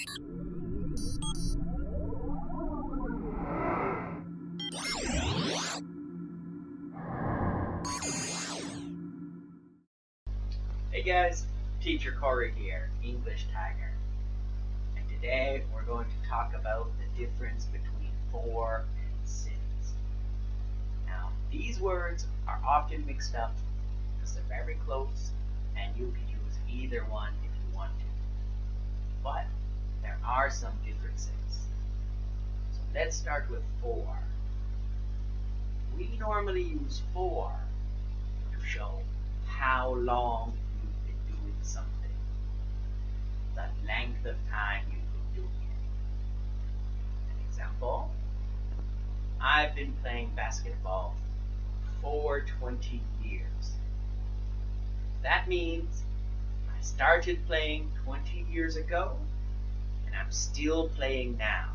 Hey guys, Teacher Corey here, English Tiger. And today we're going to talk about the difference between for and since. Now, these words are often mixed up because they're very close and you can use either one if you want to. But there are some differences. So let's start with for. We normally use for to show how long you've been doing something, the length of time you've been doing it. An example, I've been playing basketball for 20 years. That means I started playing 20 years ago and I'm still playing now.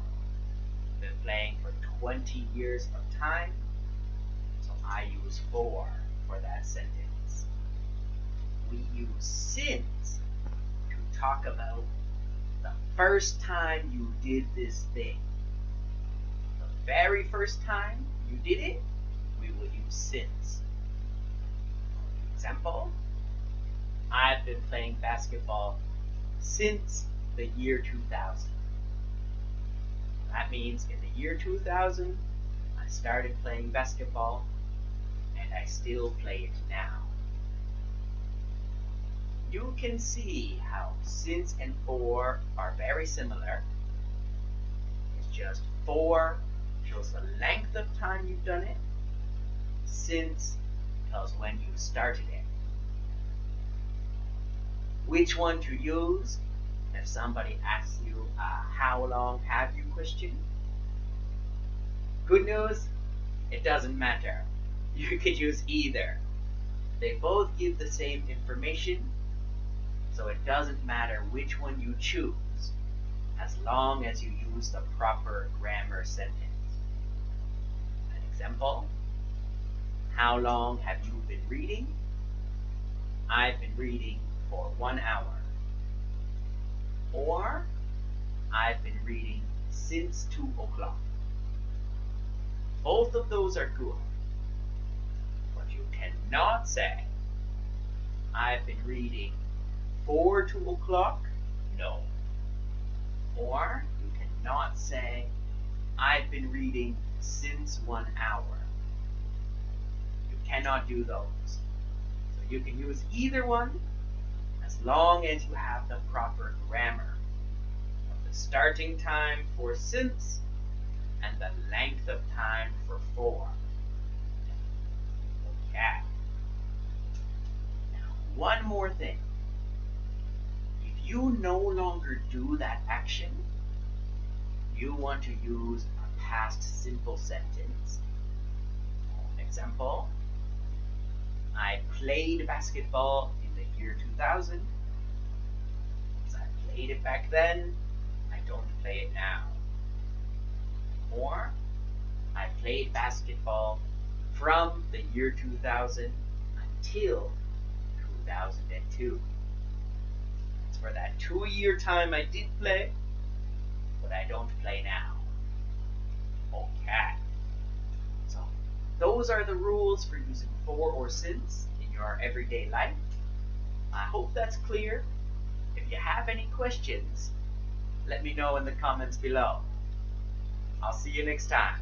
I've been playing for 20 years of time, so I use for that sentence. We use since to talk about the first time you did this thing. The very first time you did it, we will use since. Example, I've been playing basketball since the year 2000. That means in the year 2000, I started playing basketball and I still play it now. You can see how since and for are very similar. It's just for shows the length of time you've done it. Since tells when you started it. Which one to use if somebody asks you how long have you question? Good news, it doesn't matter. You could use either. They both give the same information, so it doesn't matter which one you choose, as long as you use the proper grammar sentence. An example, how long have you been reading? I've been reading for 1 hour. Or, I've been reading since 2 o'clock. Both of those are good. But you cannot say, I've been reading for 2 o'clock? No. Or you cannot say, I've been reading since 1 hour. You cannot do those. So you can use either one as long as you have the proper grammar of the starting time for since and the length of time for for. Okay. Now, one more thing. If you no longer do that action, you want to use a past simple sentence. Example, I played basketball in the year 2000. Because I played it back then, I don't play it now. Or, I played basketball from the year 2000 until 2002. It's for that 2-year time I did play, but I don't play now. Okay. So, those are the rules for using for or since in your everyday life. I hope that's clear. If you have any questions, let me know in the comments below. I'll see you next time.